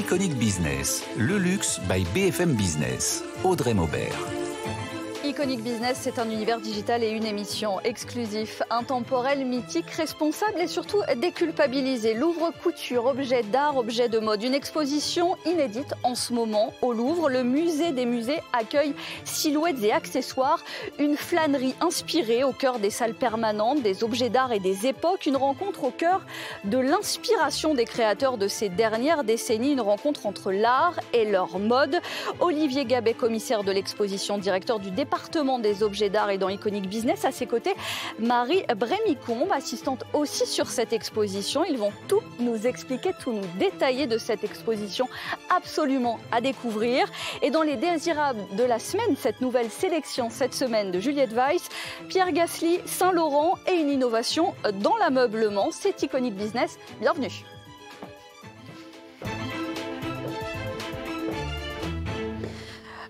Iconic Business, le luxe by BFM Business. Audrey Maubert. Iconic Business, c'est un univers digital et une émission exclusif, intemporelle, mythique, responsable et surtout déculpabilisée. Louvre couture, objets d'art, objets de mode. Une exposition inédite en ce moment au Louvre. Le musée des musées accueille silhouettes et accessoires. Une flânerie inspirée au cœur des salles permanentes, des objets d'art et des époques. Une rencontre au cœur de l'inspiration des créateurs de ces dernières décennies. Une rencontre entre l'art et leur mode. Olivier Gabet, commissaire de l'exposition, directeur du département des objets d'art et dans Iconic Business. À ses côtés, Marie Brémicombe, assistante aussi sur cette exposition. Ils vont tout nous expliquer, tout nous détailler de cette exposition absolument à découvrir. Et dans les désirables de la semaine, cette nouvelle sélection cette semaine de Juliette Weiss, Pierre Gasly, Saint-Laurent et une innovation dans l'ameublement. C'est Iconic Business. Bienvenue.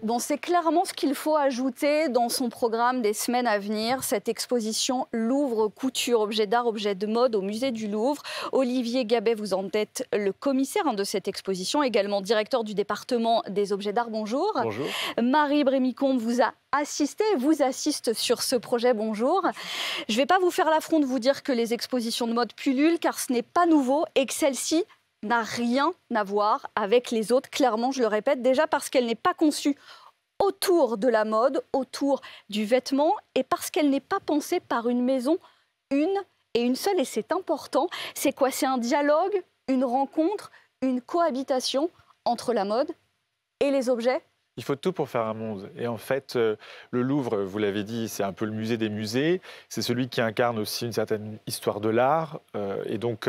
Bon, c'est clairement ce qu'il faut ajouter dans son programme des semaines à venir, cette exposition Louvre couture, objets d'art, objets de mode au musée du Louvre. Olivier Gabet, vous en êtes le commissaire de cette exposition, également directeur du département des objets d'art. Bonjour. Bonjour. Marie Brémicombe vous assiste sur ce projet. Bonjour. Je ne vais pas vous faire l'affront de vous dire que les expositions de mode pullulent, car ce n'est pas nouveau et que celle-ci n'a rien à voir avec les autres, clairement, je le répète, déjà parce qu'elle n'est pas conçue autour de la mode, autour du vêtement, et parce qu'elle n'est pas pensée par une maison, une seule, et c'est important. C'est quoi? C'est un dialogue, une rencontre, une cohabitation entre la mode et les objets? Il faut tout pour faire un monde. Et en fait, le Louvre, vous l'avez dit, c'est un peu le musée des musées. C'est celui qui incarne aussi une certaine histoire de l'art. Et donc,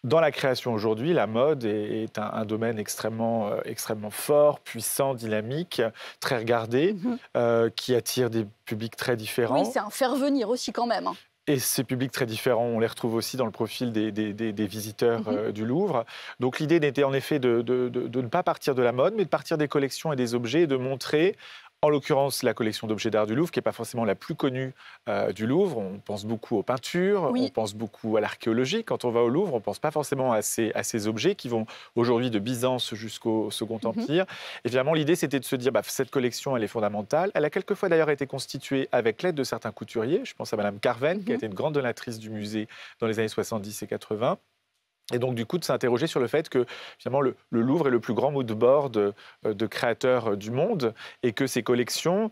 dans la création aujourd'hui, la mode est un domaine extrêmement fort, puissant, dynamique, très regardé, qui attire des publics très différents. Oui, c'est un faire-venir aussi quand même. Et ces publics très différents, on les retrouve aussi dans le profil des visiteurs du Louvre. Donc l'idée n'était en effet de ne pas partir de la mode, mais de partir des collections et des objets et de montrer, en l'occurrence, la collection d'objets d'art du Louvre, qui n'est pas forcément la plus connue du Louvre. On pense beaucoup aux peintures, oui. On pense beaucoup à l'archéologie. Quand on va au Louvre, on ne pense pas forcément à ces objets qui vont aujourd'hui de Byzance jusqu'au Second Empire. Et finalement, l'idée, c'était de se dire, cette collection, elle est fondamentale. Elle a quelquefois d'ailleurs été constituée avec l'aide de certains couturiers. Je pense à Madame Carven, qui a été une grande donatrice du musée dans les années 70 et 80. Et donc, du coup, de s'interroger sur le fait que, finalement, le Louvre est le plus grand mood board de créateurs du monde et que ces collections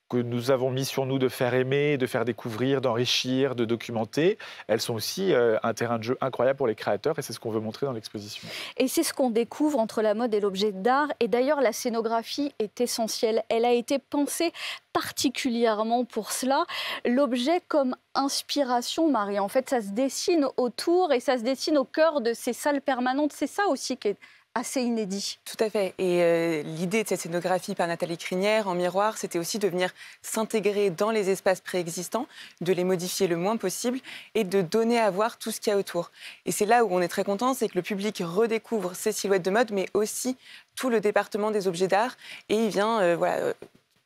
que nous avons mis sur nous de faire aimer, de faire découvrir, d'enrichir, de documenter, elles sont aussi un terrain de jeu incroyable pour les créateurs et c'est ce qu'on veut montrer dans l'exposition. Et c'est ce qu'on découvre entre la mode et l'objet d'art. Et d'ailleurs, la scénographie est essentielle. Elle a été pensée particulièrement pour cela. L'objet comme inspiration, Marie, en fait, ça se dessine autour et ça se dessine au cœur de ces salles permanentes. C'est ça aussi qui est assez inédit. Tout à fait. Et l'idée de cette scénographie par Nathalie Crinière en miroir, c'était aussi de venir s'intégrer dans les espaces préexistants, de les modifier le moins possible et de donner à voir tout ce qu'il y a autour. Et c'est là où on est très content, c'est que le public redécouvre ces silhouettes de mode, mais aussi tout le département des objets d'art et il vient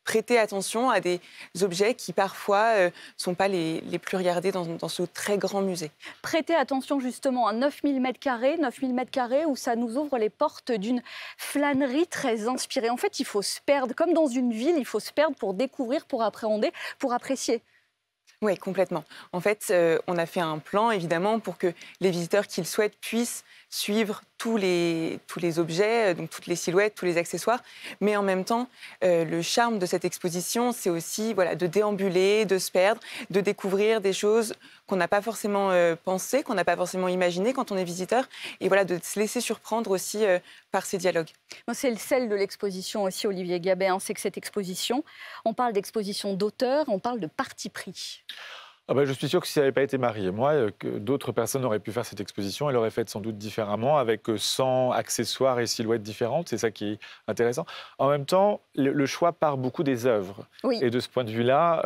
prêter attention à des objets qui parfois ne sont pas les plus regardés dans ce très grand musée. Prêtez attention justement à 9000 m² où ça nous ouvre les portes d'une flânerie très inspirée. En fait, il faut se perdre, comme dans une ville, il faut se perdre pour découvrir, pour appréhender, pour apprécier. Oui, complètement. En fait, on a fait un plan, évidemment, pour que les visiteurs qui le souhaitent puissent suivre tous les objets, donc toutes les silhouettes, tous les accessoires. Mais en même temps, le charme de cette exposition, c'est aussi de déambuler, de se perdre, de découvrir des choses qu'on n'a pas forcément pensées, qu'on n'a pas forcément imaginées quand on est visiteur. Et de se laisser surprendre aussi par ces dialogues. C'est le sel de l'exposition aussi, Olivier Gabet, c'est que cette exposition, on parle d'exposition d'auteur, on parle de parti pris. Je suis sûr que si ça n'avait pas été Marie et moi, que d'autres personnes auraient pu faire cette exposition. Elle l'aurait faite sans doute différemment, avec 100 accessoires et silhouettes différentes. C'est ça qui est intéressant. En même temps, le choix part beaucoup des œuvres. Oui. Et de ce point de vue-là,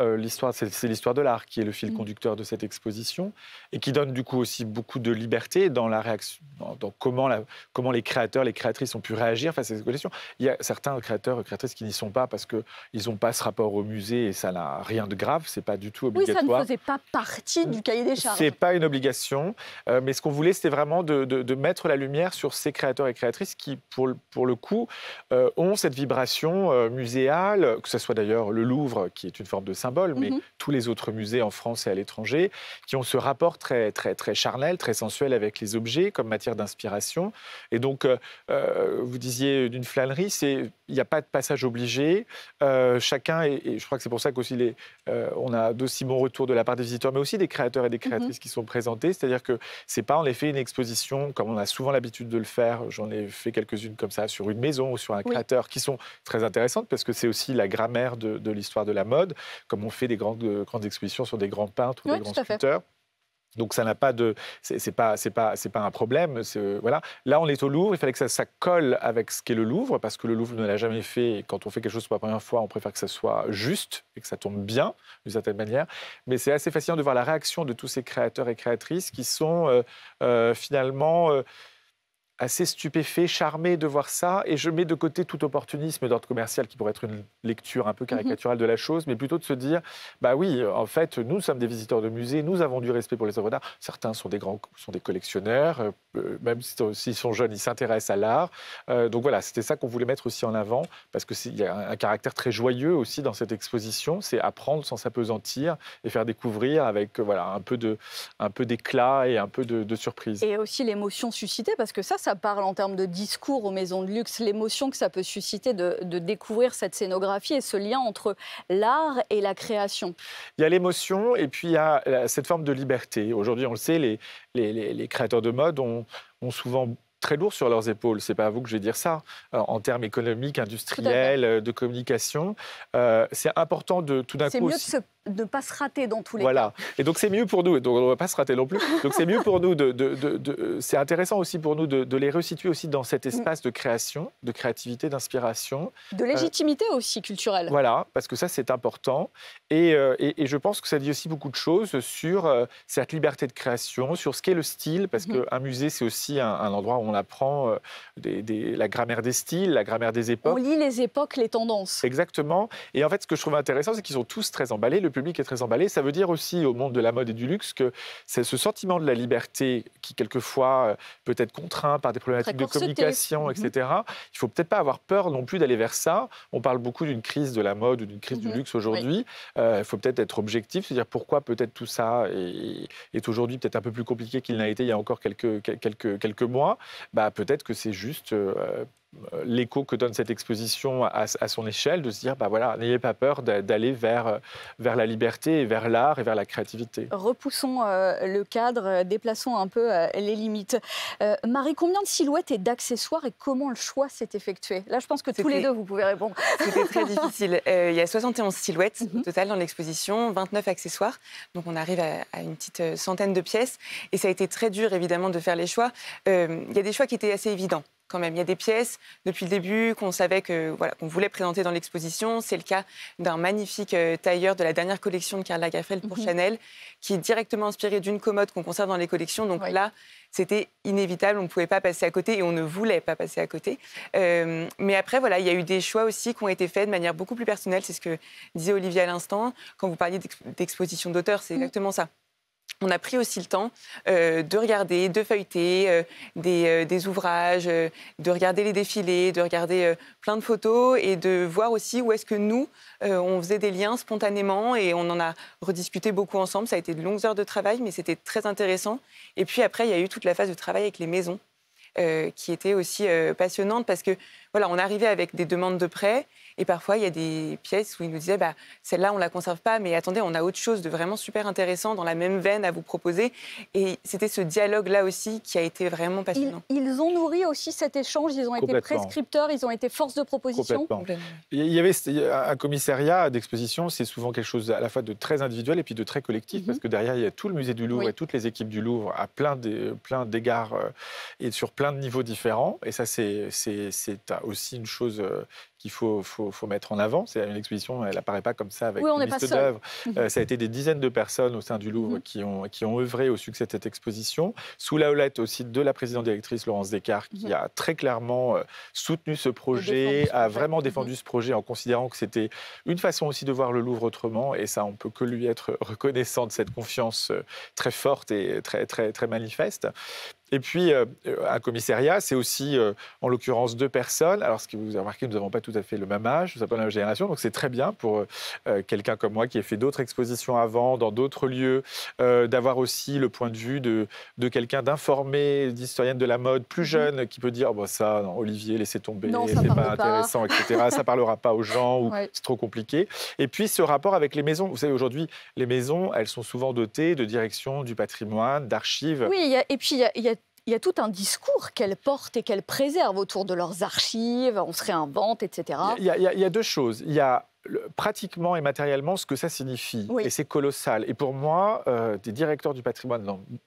c'est l'histoire de l'art qui est le fil conducteur de cette exposition et qui donne du coup aussi beaucoup de liberté dans la réaction, dans comment les créateurs, les créatrices ont pu réagir face à cette collection. Il y a certains créateurs et créatrices qui n'y sont pas parce qu'ils n'ont pas ce rapport au musée et ça n'a rien de grave. C'est pas du tout obligatoire. Oui, ça ne faisait pas partie du cahier des charges. C'est pas une obligation, mais ce qu'on voulait, c'était vraiment de mettre la lumière sur ces créateurs et créatrices qui, pour le coup, ont cette vibration muséale, que ce soit d'ailleurs le Louvre, qui est une forme de symbole, mais tous les autres musées en France et à l'étranger, qui ont ce rapport très, très, très charnel, très sensuel avec les objets comme matière d'inspiration. Et donc, vous disiez d'une flânerie, il n'y a pas de passage obligé. Chacun, et je crois que c'est pour ça qu'aussi on a d'aussi bons retours de la part des visiteurs, mais aussi des créateurs et des créatrices qui sont présentés. C'est-à-dire que ce n'est pas en effet une exposition comme on a souvent l'habitude de le faire. J'en ai fait quelques-unes comme ça sur une maison ou sur un créateur qui sont très intéressantes parce que c'est aussi la grammaire de l'histoire de la mode, comme on fait des grandes expositions sur des grands peintres ou des grands sculpteurs. Donc ça n'a pas de, c'est pas un problème. Voilà. Là, on est au Louvre. Il fallait que ça colle avec ce qu'est le Louvre, parce que le Louvre ne l'a jamais fait. Et quand on fait quelque chose pour la première fois, on préfère que ça soit juste et que ça tombe bien, d'une certaine manière. Mais c'est assez fascinant de voir la réaction de tous ces créateurs et créatrices qui sont finalement assez stupéfait, charmé de voir ça. Et je mets de côté tout opportunisme d'ordre commercial qui pourrait être une lecture un peu caricaturale de la chose, mais plutôt de se dire, bah oui, en fait, nous sommes des visiteurs de musées, nous avons du respect pour les œuvres d'art. Certains sont des collectionneurs, même s'ils sont jeunes, ils s'intéressent à l'art. Donc voilà, c'était ça qu'on voulait mettre aussi en avant, parce qu'il y a un caractère très joyeux aussi dans cette exposition, c'est apprendre sans s'apesantir et faire découvrir avec un peu d'éclat et un peu de surprise. Et aussi l'émotion suscitée, parce que ça parle en termes de discours aux maisons de luxe, l'émotion que ça peut susciter de découvrir cette scénographie et ce lien entre l'art et la création. Il y a l'émotion et puis il y a cette forme de liberté. Aujourd'hui, on le sait, les créateurs de mode ont souvent très lourd sur leurs épaules. C'est pas à vous que je vais dire ça. En termes économiques, industriels, de communication, c'est important de tout d'un coup... C'est mieux de ne pas se rater dans tous les cas. Et donc c'est mieux pour nous, donc on ne va pas se rater non plus. Donc c'est mieux pour nous, c'est intéressant aussi pour nous de les resituer aussi dans cet espace de création, de créativité, d'inspiration. De légitimité aussi culturelle. Voilà, parce que ça c'est important. Et je pense que ça dit aussi beaucoup de choses sur cette liberté de création, sur ce qu'est le style, parce qu'un musée c'est aussi un endroit où on apprend la grammaire des styles, la grammaire des époques. On lit les époques, les tendances. Exactement. Et en fait, ce que je trouve intéressant, c'est qu'ils sont tous très emballés. Le public est très emballé. Ça veut dire aussi au monde de la mode et du luxe que c'est ce sentiment de la liberté qui, quelquefois, peut être contraint par des problématiques de communication, etc. Il ne faut peut-être pas avoir peur non plus d'aller vers ça. On parle beaucoup d'une crise de la mode ou d'une crise du luxe aujourd'hui. Il faut peut-être être objectif, se dire pourquoi peut-être tout ça est aujourd'hui peut-être un peu plus compliqué qu'il n'a été il y a encore quelques mois. Peut-être que c'est juste l'écho que donne cette exposition à son échelle, de se dire, n'ayez pas peur d'aller vers la liberté, et vers l'art et vers la créativité. Repoussons le cadre, déplaçons un peu les limites. Marie, combien de silhouettes et d'accessoires et comment le choix s'est effectué? Là, je pense que tous les deux, vous pouvez répondre. C'était très difficile. Il y a 71 silhouettes au total dans l'exposition, 29 accessoires. Donc, on arrive à une petite centaine de pièces. Et ça a été très dur, évidemment, de faire les choix. Il y a des choix qui étaient assez évidents. Quand même, il y a des pièces depuis le début qu'on savait qu'on voulait présenter dans l'exposition. C'est le cas d'un magnifique tailleur de la dernière collection de Karl Lagerfeld pour Chanel, qui est directement inspiré d'une commode qu'on conserve dans les collections. Donc là, c'était inévitable, on ne pouvait pas passer à côté et on ne voulait pas passer à côté. Mais après, il y a eu des choix aussi qui ont été faits de manière beaucoup plus personnelle. C'est ce que disait Olivier à l'instant. Quand vous parliez d'exposition d'auteur, c'est exactement ça. On a pris aussi le temps de regarder, de feuilleter des ouvrages, de regarder les défilés, de regarder plein de photos et de voir aussi où est-ce que nous, on faisait des liens spontanément et on en a rediscuté beaucoup ensemble. Ça a été de longues heures de travail, mais c'était très intéressant. Et puis après, il y a eu toute la phase de travail avec les maisons qui était aussi passionnante parce que on arrivait avec des demandes de prêt et parfois il y a des pièces où ils nous disaient celle-là on la conserve pas mais attendez on a autre chose de vraiment super intéressant dans la même veine à vous proposer et c'était ce dialogue là aussi qui a été vraiment passionnant. Ils ont nourri aussi cet échange, ils ont été prescripteurs, ils ont été force de proposition. Il y avait un commissariat d'exposition, c'est souvent quelque chose à la fois de très individuel et puis de très collectif parce que derrière il y a tout le musée du Louvre et toutes les équipes du Louvre à plein d'égards et sur plein de niveaux différents et ça c'est a aussi une chose qu'il faut mettre en avant. C'est une exposition, elle n'apparaît pas comme ça avec Oui, on une n'est pas liste seul. d'œuvres. Ça a été des dizaines de personnes au sein du Louvre qui ont œuvré au succès de cette exposition, sous la houlette aussi de la présidente directrice Laurence Descartes, qui a très clairement soutenu ce projet, a vraiment défendu ce projet en considérant que c'était une façon aussi de voir le Louvre autrement. Et ça, on peut que lui être reconnaissant de cette confiance très forte et très, très, très manifeste. Et puis, un commissariat, c'est aussi, en l'occurrence, 2 personnes. Alors, ce que vous avez remarqué, nous n'avons pas tout à fait le même âge, nous n'avons pas la même génération, donc c'est très bien pour quelqu'un comme moi qui a fait d'autres expositions avant, dans d'autres lieux, d'avoir aussi le point de vue de quelqu'un d'informé, d'historienne de la mode, plus jeune, qui peut dire, ça, non, Olivier, laissez tomber, c'est pas intéressant, etc. Ça ne parlera pas aux gens, ou c'est trop compliqué. Et puis, ce rapport avec les maisons. Vous savez, aujourd'hui, les maisons, elles sont souvent dotées de direction du patrimoine, d'archives. Oui, et puis il y a tout un discours qu'elles portent et qu'elles préservent autour de leurs archives, on se réinvente, etc. Il y a 2 choses. Il y a pratiquement et matériellement ce que ça signifie. Et c'est colossal. Et pour moi, des directeurs du patrimoine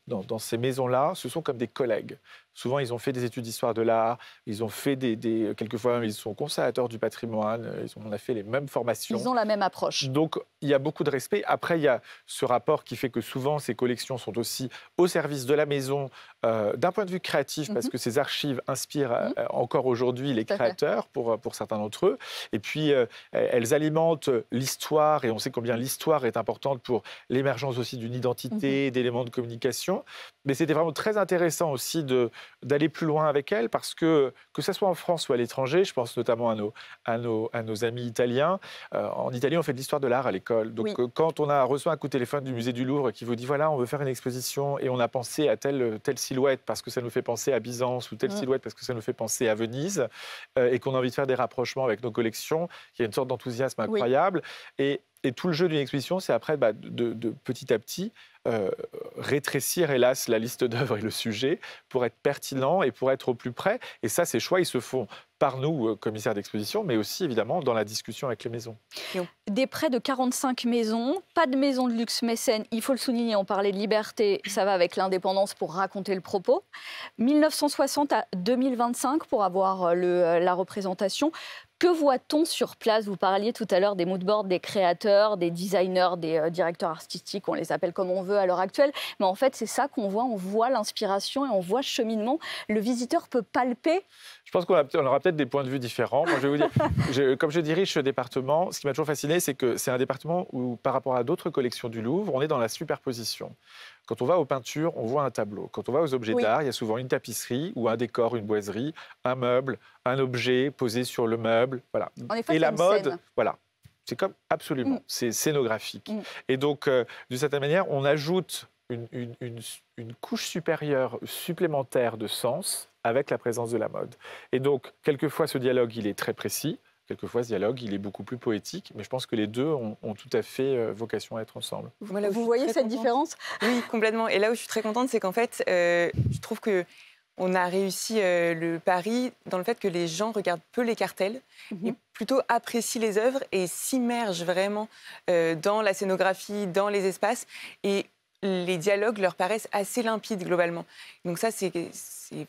dans ces maisons-là, ce sont comme des collègues. Souvent, ils ont fait des études d'histoire de l'art, ils ont fait quelquefois, ils sont conservateurs du patrimoine, on a fait les mêmes formations. Ils ont la même approche. Donc, il y a beaucoup de respect. Après, il y a ce rapport qui fait que souvent, ces collections sont aussi au service de la maison, d'un point de vue créatif, parce que ces archives inspirent encore aujourd'hui les créateurs, pour certains d'entre eux. Et puis, elles alimentent l'histoire, et on sait combien l'histoire est importante pour l'émergence aussi d'une identité, d'éléments de communication. Mais c'était vraiment très intéressant aussi d'aller plus loin avec elles, parce que ce soit en France ou à l'étranger, je pense notamment à nos amis italiens. En Italie, on fait de l'histoire de l'art à l'école. Donc, quand on a reçu un coup de téléphone du musée du Louvre qui vous dit, voilà, on veut faire une exposition et on a pensé à telle silhouette parce que ça nous fait penser à Byzance, ou telle silhouette parce que ça nous fait penser à Venise, et qu'on a envie de faire des rapprochements avec nos collections, il y a une sorte d'enthousiasme incroyable. Et tout le jeu d'une exposition, c'est après, de petit à petit, rétrécir, hélas, la liste d'œuvres et le sujet pour être pertinent et pour être au plus près. Et ça, ces choix, ils se font par nous, commissaires d'exposition, mais aussi, évidemment, dans la discussion avec les maisons. Des près de 45 maisons, pas de maison de luxe mécène, il faut le souligner, on parlait de liberté, ça va avec l'indépendance pour raconter le propos. 1960 à 2025 pour avoir la représentation. Que voit-on sur place? Vous parliez tout à l'heure des moodboards, des créateurs, des designers, des directeurs artistiques, on les appelle comme on veut à l'heure actuelle. Mais en fait, c'est ça qu'on voit. On voit l'inspiration et on voit le cheminement. Le visiteur peut palper. Je pense qu'on aura peut-être des points de vue différents. Moi, je vais vous dire, comme je dirige ce département, ce qui m'a toujours fasciné, c'est que c'est un département où, par rapport à d'autres collections du Louvre, on est dans la superposition. Quand on va aux peintures, on voit un tableau. Quand on va aux objets d'art, il y a souvent une tapisserie ou un décor, une boiserie, un meuble, un objet posé sur le meuble. Voilà. Et la mode, voilà. C'est comme absolument, c'est scénographique. Et donc, d'une certaine manière, on ajoute une couche supérieure, supplémentaire de sens avec la présence de la mode. Et donc, quelquefois, ce dialogue, il est très précis. Quelquefois, ce dialogue, il est beaucoup plus poétique, mais je pense que les deux ont tout à fait vocation à être ensemble. Vous voyez cette différence? Oui, complètement. Et là où je suis très contente, c'est qu'en fait, je trouve qu'on a réussi le pari dans le fait que les gens regardent peu les cartels et plutôt apprécient les œuvres et s'immergent vraiment dans la scénographie, dans les espaces. Et les dialogues leur paraissent assez limpides globalement. Donc ça, c'est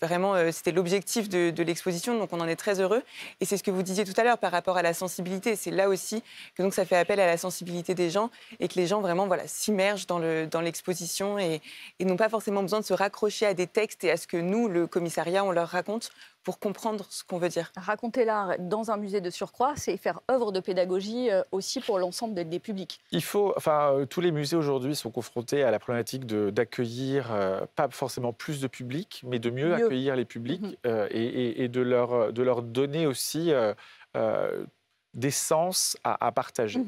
vraiment, c'était l'objectif de l'exposition, donc on en est très heureux. Et c'est ce que vous disiez tout à l'heure par rapport à la sensibilité. C'est là aussi que donc ça fait appel à la sensibilité des gens et que les gens vraiment s'immergent dans l'exposition et n'ont pas forcément besoin de se raccrocher à des textes et à ce que nous, le commissariat, on leur raconte pour comprendre ce qu'on veut dire. Raconter l'art dans un musée de surcroît, c'est faire œuvre de pédagogie aussi pour l'ensemble des publics. Tous les musées aujourd'hui sont confrontés à la problématique d'accueillir pas forcément plus de public, mais de mieux accueillir les publics et de leur donner aussi des sens à partager.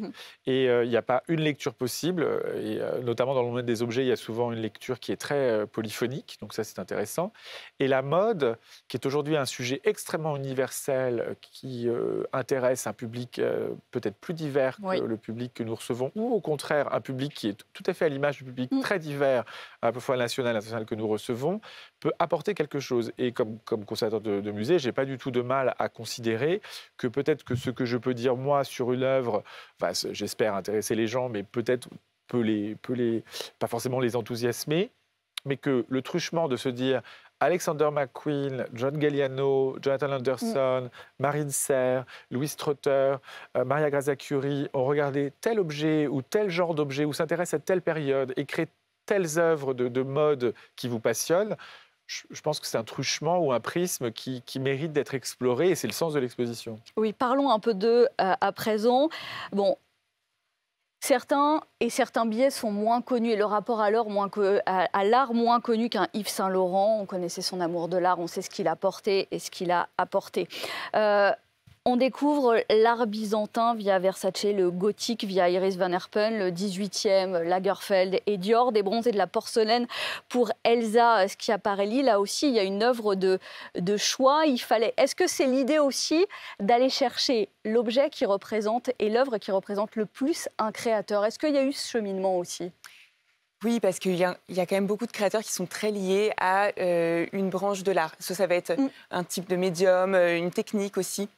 Et il n'y a pas une lecture possible, et notamment dans le domaine des objets, il y a souvent une lecture qui est très polyphonique, donc ça c'est intéressant. Et la mode, qui est aujourd'hui un sujet extrêmement universel, qui intéresse un public peut-être plus divers que le public que nous recevons, ou au contraire un public qui est tout à fait à l'image du public très divers, à la fois national et international que nous recevons, peut apporter quelque chose. Et comme conservateur de musée, je n'ai pas du tout de mal à considérer que peut-être que ce que je peux dire moi sur une œuvre, j'espère intéresser les gens, mais peut-être peut pas forcément les enthousiasmer, mais que le truchement de se dire Alexander McQueen, John Galliano, Jonathan Anderson, Marine Serre, Louis Trotter, Maria Grazia Curie ont regardé tel objet ou tel genre d'objet ou s'intéressent à telle période et créent telles œuvres de mode qui vous passionnent. Je pense que c'est un truchement ou un prisme qui mérite d'être exploré et c'est le sens de l'exposition. Oui, parlons un peu d'eux à présent. Bon, certains billets sont moins connus et le rapport à l'art moins connu qu'un Yves Saint Laurent. On connaissait son amour de l'art, on sait ce qu'il a porté et ce qu'il a apporté. On découvre l'art byzantin via Versace, le gothique via Iris Van Herpen, le 18e, Lagerfeld et Dior, des bronzes et de la porcelaine pour Elsa Schiaparelli. Là aussi, il y a une œuvre de choix. Est-ce que c'est l'idée aussi d'aller chercher l'objet qui représente et l'œuvre qui représente le plus un créateur? Est-ce qu'il y a eu ce cheminement aussi? Oui, parce qu'il y a quand même beaucoup de créateurs qui sont très liés à une branche de l'art. Ça va être un type de médium, une technique aussi.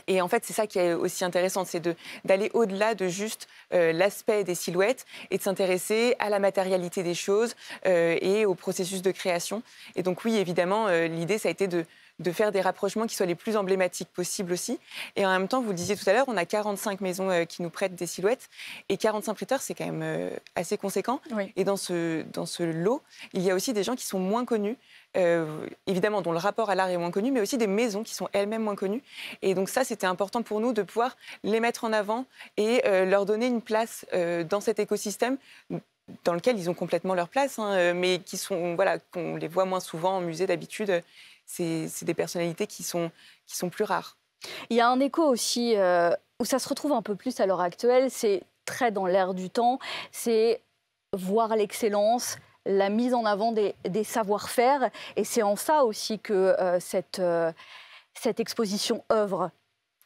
Et en fait, c'est ça qui est aussi intéressant, c'est d'aller au-delà de juste l'aspect des silhouettes et de s'intéresser à la matérialité des choses et au processus de création. Et donc oui, évidemment, l'idée, ça a été de faire des rapprochements qui soient les plus emblématiques possibles aussi. Et en même temps, vous le disiez tout à l'heure, on a 45 maisons qui nous prêtent des silhouettes. Et 45 prêteurs, c'est quand même assez conséquent. Oui. Et dans ce lot, il y a aussi des gens qui sont moins connus, évidemment, dont le rapport à l'art est moins connu, mais aussi des maisons qui sont elles-mêmes moins connues. Et donc ça, c'était important pour nous de pouvoir les mettre en avant et leur donner une place dans cet écosystème dans lequel ils ont complètement leur place, mais qui sont, voilà, qu'on les voit moins souvent en musée d'habitude. C'est des personnalités qui sont plus rares. Il y a un écho aussi où ça se retrouve un peu plus à l'heure actuelle, c'est très dans l'air du temps, c'est voir l'excellence, la mise en avant des savoir-faire. Et c'est en ça aussi que cette exposition œuvre.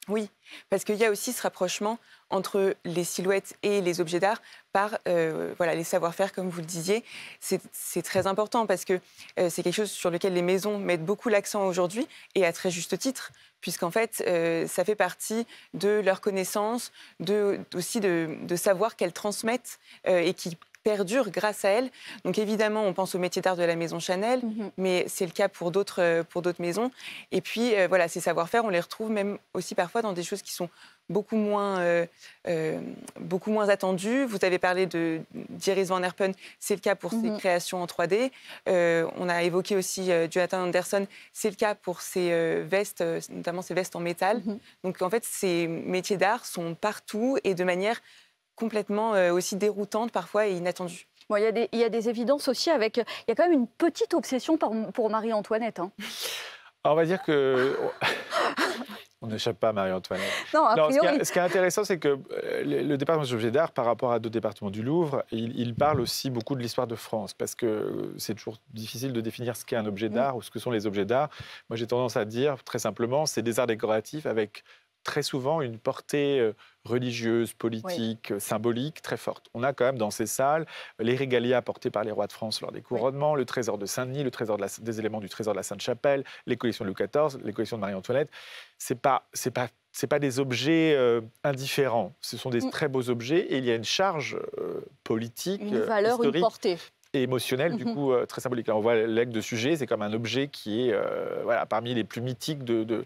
Oui, parce qu'il y a aussi ce rapprochement entre les silhouettes et les objets d'art par les savoir-faire, comme vous le disiez. C'est très important parce que c'est quelque chose sur lequel les maisons mettent beaucoup l'accent aujourd'hui, et à très juste titre, puisqu'en fait, ça fait partie de leur connaissance, aussi de savoir qu'elles transmettent et qui perdure grâce à elles. Donc évidemment, on pense au métier d'art de la maison Chanel, mais c'est le cas pour d'autres maisons. Et puis voilà, ces savoir-faire, on les retrouve même aussi parfois dans des choses qui sont beaucoup moins attendues. Vous avez parlé d'Iris Van Herpen, c'est le cas pour ses créations en 3D. On a évoqué aussi Jonathan Anderson, c'est le cas pour ses vestes, notamment ses vestes en métal. Donc en fait, ces métiers d'art sont partout et de manière complètement aussi déroutante parfois et inattendue. Bon, il y a des évidences aussi avec... Il y a quand même une petite obsession pour Marie-Antoinette. Hein. Alors on va dire que... On n'échappe pas à Marie-Antoinette. Non, a priori... Ce qui est intéressant, c'est que le département des objets d'art, par rapport à d'autres départements du Louvre, il parle aussi beaucoup de l'histoire de France, parce que c'est toujours difficile de définir ce qu'est un objet d'art ou ce que sont les objets d'art. Moi, j'ai tendance à dire, très simplement, c'est des arts décoratifs avec très souvent une portée religieuse, politique, symbolique très forte. On a quand même dans ces salles les régalias portés par les rois de France lors des couronnements, le trésor de Saint-Denis, le trésor des éléments du trésor de la Sainte-Chapelle, les collections de Louis XIV, les collections de Marie-Antoinette. C'est pas des objets indifférents. Ce sont des très beaux objets et il y a une charge politique, une valeur, historique, une portée. Et émotionnel, du coup, très symbolique. Là, on voit l'aigle de Sugé, c'est comme un objet qui est parmi les plus mythiques de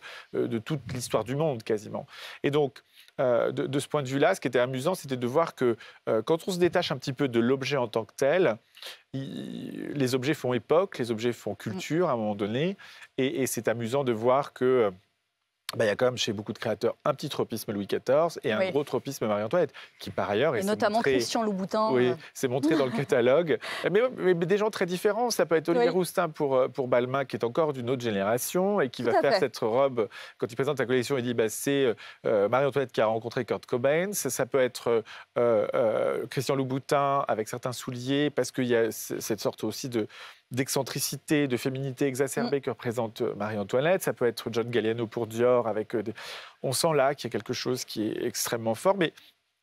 toute l'histoire du monde, quasiment. Et donc, de ce point de vue-là, ce qui était amusant, c'était de voir que quand on se détache un petit peu de l'objet en tant que tel, les objets font époque, les objets font culture à un moment donné, et c'est amusant de voir que... il y a quand même chez beaucoup de créateurs un petit tropisme Louis XIV et un gros tropisme Marie-Antoinette, qui par ailleurs... Et notamment Christian Louboutin. Oui, c'est montré dans le catalogue. Mais des gens très différents. Ça peut être Olivier Roustin pour Balmain, qui est encore d'une autre génération et qui va faire cette robe. Quand il présente sa collection, il dit c'est Marie-Antoinette qui a rencontré Kurt Cobain. Ça peut être Christian Louboutin avec certains souliers, parce qu'il y a cette sorte aussi d'excentricité, de féminité exacerbée que représente Marie-Antoinette. Ça peut être John Galliano pour Dior. On sent là qu'il y a quelque chose qui est extrêmement fort. Mais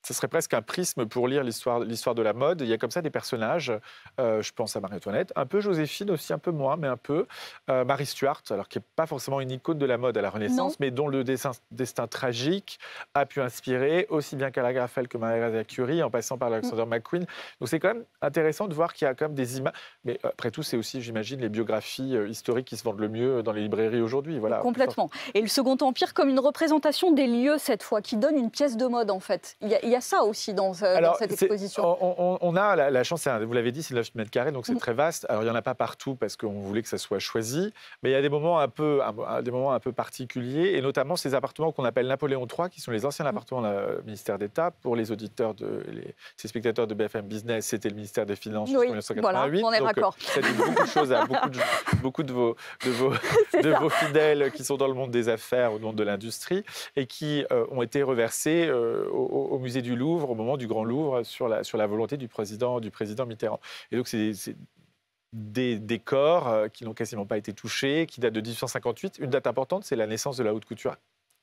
ce serait presque un prisme pour lire l'histoire de la mode. Il y a comme ça des personnages, je pense à Marie-Antoinette, un peu Joséphine aussi, un peu moins, mais un peu. Marie Stuart, alors qui n'est pas forcément une icône de la mode à la Renaissance, mais dont le destin tragique a pu inspirer aussi bien Karl Lagerfeld que Marie Curie, en passant par Alexander McQueen. Donc c'est quand même intéressant de voir qu'il y a quand même des images. Mais après tout, c'est aussi, j'imagine, les biographies historiques qui se vendent le mieux dans les librairies aujourd'hui. Voilà. Complètement. Et le Second Empire comme une représentation des lieux, cette fois, qui donne une pièce de mode, en fait. Il y a ça aussi dans cette exposition. On a la chance, vous l'avez dit, c'est 9 mètres carrés, donc c'est très vaste. Alors, il n'y en a pas partout parce qu'on voulait que ça soit choisi, mais il y a des moments un peu particuliers, et notamment ces appartements qu'on appelle Napoléon III, qui sont les anciens appartements du ministère d'État. Pour les auditeurs, ces spectateurs de BFM Business, c'était le ministère des Finances jusqu'en 1988. Voilà, on est raccord. Ça dit beaucoup de choses à beaucoup de vos fidèles qui sont dans le monde des affaires, au monde de l'industrie, et qui ont été reversés au musée du Louvre, au moment du Grand Louvre, sur la volonté du président Mitterrand. Et donc, c'est des décors qui n'ont quasiment pas été touchés, qui datent de 1858. Une date importante, c'est la naissance de la haute couture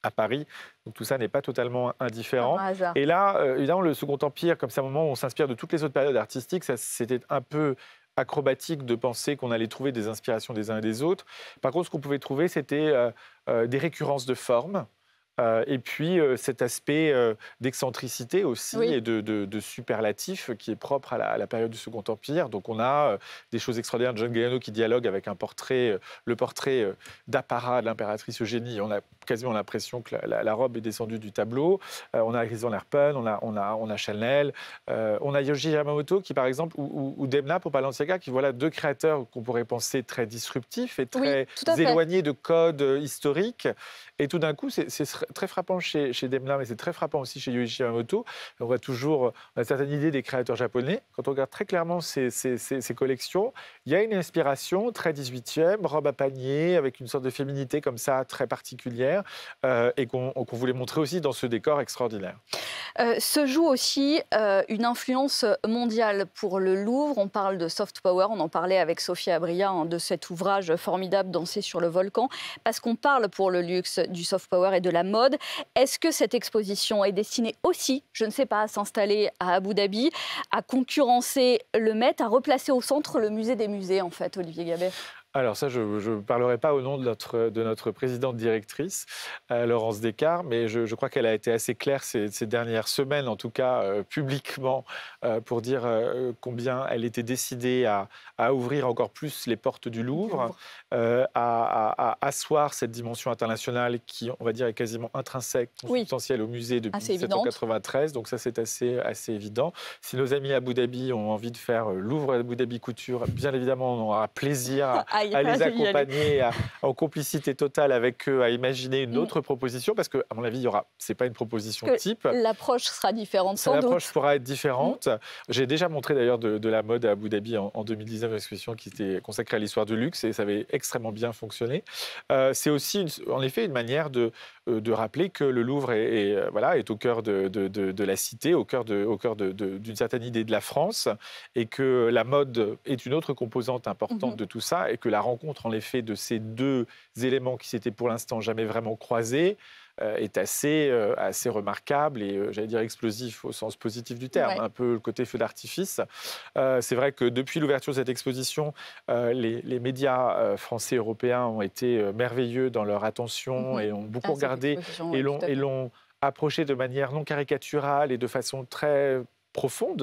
à Paris. Donc tout ça n'est pas totalement indifférent. Et là, évidemment, le Second Empire, comme c'est un moment où on s'inspire de toutes les autres périodes artistiques, c'était un peu acrobatique de penser qu'on allait trouver des inspirations des uns et des autres. Par contre, ce qu'on pouvait trouver, c'était des récurrences de formes. Et puis cet aspect d'excentricité aussi et de superlatif qui est propre à la période du Second Empire. Donc on a des choses extraordinaires. John Galliano qui dialogue avec le portrait d'apparat de l'impératrice Eugénie. On a quasiment l'impression que la robe est descendue du tableau. On a Iris van Herpen, on a Chanel, on a Yohji Yamamoto qui par exemple, ou Demna pour Balenciaga, qui voilà deux créateurs qu'on pourrait penser très disruptifs et très éloignés de codes historiques. Et tout d'un coup, c'est très frappant chez Demna, mais c'est très frappant aussi chez Yohji Yamamoto. On a une certaine idée des créateurs japonais. Quand on regarde très clairement ces collections, il y a une inspiration très 18e, robe à panier, avec une sorte de féminité comme ça, très particulière, et qu'on voulait montrer aussi dans ce décor extraordinaire. Se joue aussi une influence mondiale pour le Louvre. On parle de soft power, on en parlait avec Sophie Abria de cet ouvrage formidable, Danser sur le volcan, parce qu'on parle pour le luxe du soft power et de la mode. Est-ce que cette exposition est destinée aussi, je ne sais pas, à s'installer à Abu Dhabi, à concurrencer le Met, à replacer au centre le musée des musées, en fait, Olivier Gabet? Alors ça, je ne parlerai pas au nom de notre présidente directrice, Laurence Descartes, mais je crois qu'elle a été assez claire ces dernières semaines, en tout cas publiquement, pour dire combien elle était décidée à ouvrir encore plus les portes du Louvre, à asseoir cette dimension internationale qui, on va dire, est quasiment intrinsèque, consubstantielle au musée depuis 1793. Donc ça, c'est assez évident. Si nos amis à Abu Dhabi ont envie de faire Louvre Abu Dhabi Couture, bien évidemment, on aura plaisir à les accompagner en complicité totale avec eux, à imaginer une autre proposition, parce qu'à mon avis, c'est pas une proposition type. L'approche sera différente, sans doute. L'approche pourra être différente. J'ai déjà montré d'ailleurs de la mode à Abu Dhabi en 2019, une exposition qui était consacrée à l'histoire du luxe, et ça avait extrêmement bien fonctionné. C'est aussi, en effet, une manière de rappeler que le Louvre est au cœur de la cité, au cœur d'une certaine idée de la France, et que la mode est une autre composante importante de tout ça, et que la rencontre, en effet, de ces deux éléments qui s'étaient pour l'instant jamais vraiment croisés est assez remarquable et, j'allais dire, explosif au sens positif du terme, un peu le côté feu d'artifice. C'est vrai que depuis l'ouverture de cette exposition, les médias français et européens ont été merveilleux dans leur attention et ont beaucoup regardé et l'ont approché de manière non caricaturale et de façon très profonde.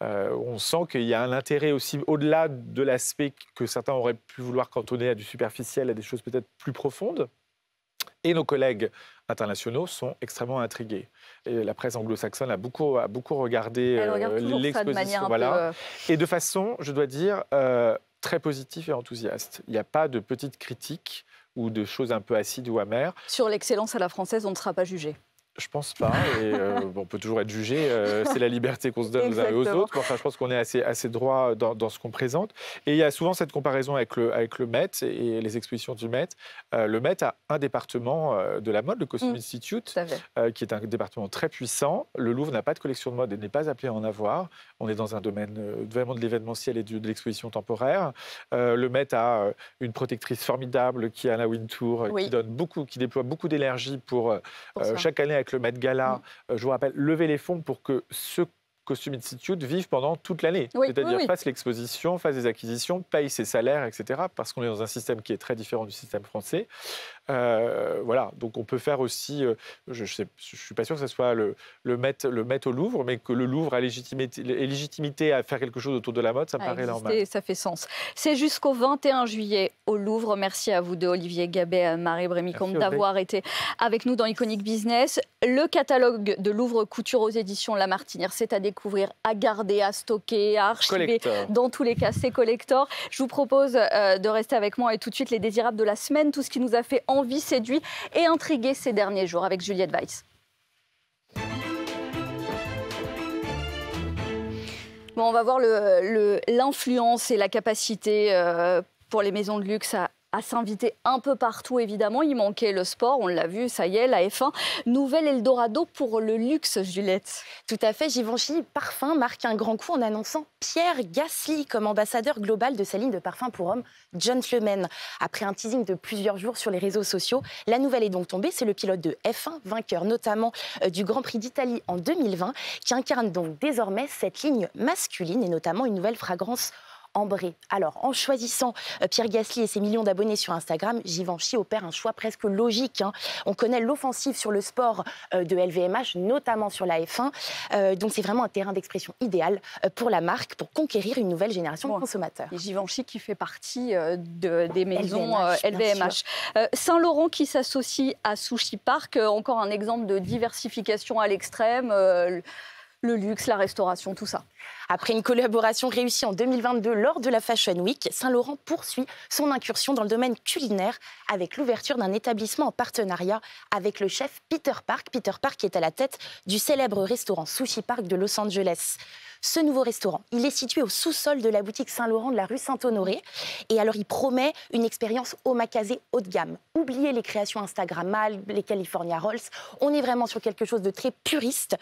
On sent qu'il y a un intérêt aussi au-delà de l'aspect que certains auraient pu vouloir cantonner à du superficiel, à des choses peut-être plus profondes. Et nos collègues internationaux sont extrêmement intrigués. Et la presse anglo-saxonne a beaucoup regardé l'exposition. Et de façon, je dois dire, très positive et enthousiaste. Il n'y a pas de petites critiques ou de choses un peu acides ou amères. Sur l'excellence à la française, on ne sera pas jugé. Je pense pas. Et, on peut toujours être jugé. C'est la liberté qu'on se donne aux uns et aux autres. Enfin, je pense qu'on est assez droit dans ce qu'on présente. Et il y a souvent cette comparaison avec le Met et les expositions du Met. Le Met a un département de la mode, le Costume Institute, qui est un département très puissant. Le Louvre n'a pas de collection de mode et n'est pas appelé à en avoir. On est dans un domaine vraiment de l'événementiel et de l'exposition temporaire. Le Met a une protectrice formidable qui est Anna Wintour, qui déploie beaucoup d'énergie pour chaque année avec le Met Gala, je vous rappelle, lever les fonds pour que ce Costume Institute vive pendant toute l'année. C'est-à-dire fasse l'exposition, fasse des acquisitions, paye ses salaires, etc. Parce qu'on est dans un système qui est très différent du système français. Voilà, donc on peut faire aussi, je ne suis pas sûr que ce soit le Met au Louvre, mais que le Louvre ait légitimité à faire quelque chose autour de la mode, ça me paraît normal. Ça fait sens. C'est jusqu'au 21 juillet au Louvre. Merci à vous deux, Olivier Gabet, Marie Brémy-Comte, d'avoir été avec nous dans Iconic Business. Le catalogue de Louvre Couture aux éditions La Martinière, c'est à découvrir, à garder, à stocker, à archiver. Dans tous les cas, c'est collector. Je vous propose de rester avec moi et tout de suite les désirables de la semaine, tout ce qui nous a fait envie, séduit et intrigué ces derniers jours avec Juliette Weiss. Bon, on va voir l'influence et la capacité pour les maisons de luxe à s'inviter un peu partout, évidemment. Il manquait le sport, on l'a vu, ça y est, la F1. Nouvel Eldorado pour le luxe, Juliette. Tout à fait. Givenchy Parfum marque un grand coup en annonçant Pierre Gasly comme ambassadeur global de sa ligne de parfums pour hommes Gentleman. Après un teasing de plusieurs jours sur les réseaux sociaux, la nouvelle est donc tombée. C'est le pilote de F1, vainqueur notamment du Grand Prix d'Italie en 2020, qui incarne donc désormais cette ligne masculine et notamment une nouvelle fragrance ambré. Alors, en choisissant Pierre Gasly et ses millions d'abonnés sur Instagram, Givenchy opère un choix presque logique. On connaît l'offensive sur le sport de LVMH, notamment sur la F1. Donc, c'est vraiment un terrain d'expression idéal pour la marque, pour conquérir une nouvelle génération de consommateurs. Et Givenchy qui fait partie des maisons LVMH. Saint-Laurent qui s'associe à Sushi Park. Encore un exemple de diversification à l'extrême. Le luxe, la restauration, tout ça. Après une collaboration réussie en 2022 lors de la Fashion Week, Saint-Laurent poursuit son incursion dans le domaine culinaire avec l'ouverture d'un établissement en partenariat avec le chef Peter Park. Peter Park est à la tête du célèbre restaurant Sushi Park de Los Angeles. Ce nouveau restaurant, il est situé au sous-sol de la boutique Saint-Laurent de la rue Saint-Honoré. Et alors, il promet une expérience omakase haut de gamme. Oubliez les créations Instagrammables, les California Rolls. On est vraiment sur quelque chose de très puriste.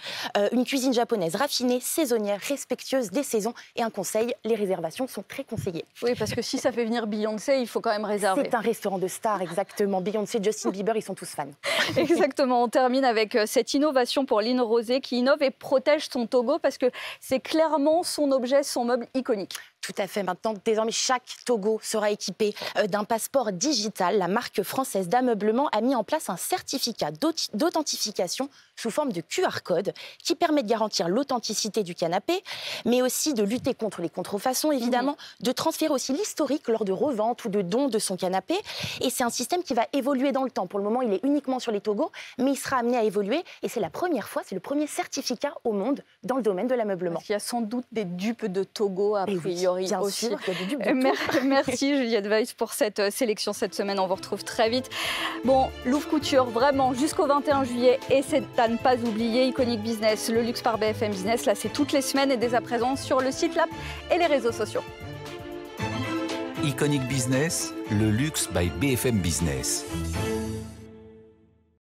Une cuisine japonaise raffinée, saisonnière, respectueuse des saisons. Et un conseil, les réservations sont très conseillées. Oui, parce que si ça fait venir Beyoncé, il faut quand même réserver. C'est un restaurant de stars, exactement. Beyoncé, Justin Bieber, ils sont tous fans. Exactement. On termine avec cette innovation pour Line Rosé qui innove et protège son Togo parce que c'est clairement son objet, son meuble iconique. Tout à fait. Maintenant, désormais, chaque Togo sera équipé d'un passeport digital. La marque française d'ameublement a mis en place un certificat d'authentification sous forme de QR code qui permet de garantir l'authenticité du canapé, mais aussi de lutter contre les contrefaçons, évidemment, de transférer aussi l'historique lors de revente ou de don de son canapé. Et c'est un système qui va évoluer dans le temps. Pour le moment, il est uniquement sur les Togos, mais il sera amené à évoluer. Et c'est la première fois, c'est le premier certificat au monde dans le domaine de l'ameublement. Il y a sans doute des dupes de Togo, a priori. Bien aussi. sûr, il y a des dupes de Merci Juliette Weiss pour cette sélection cette semaine. On vous retrouve très vite. Bon, Louvre Couture, vraiment, jusqu'au 21 juillet. Et c'est à ne pas oublier Iconic Business, le luxe par BFM Business. Là, c'est toutes les semaines et dès à présent sur le site, l'app et les réseaux sociaux. Iconic Business, le luxe by BFM Business.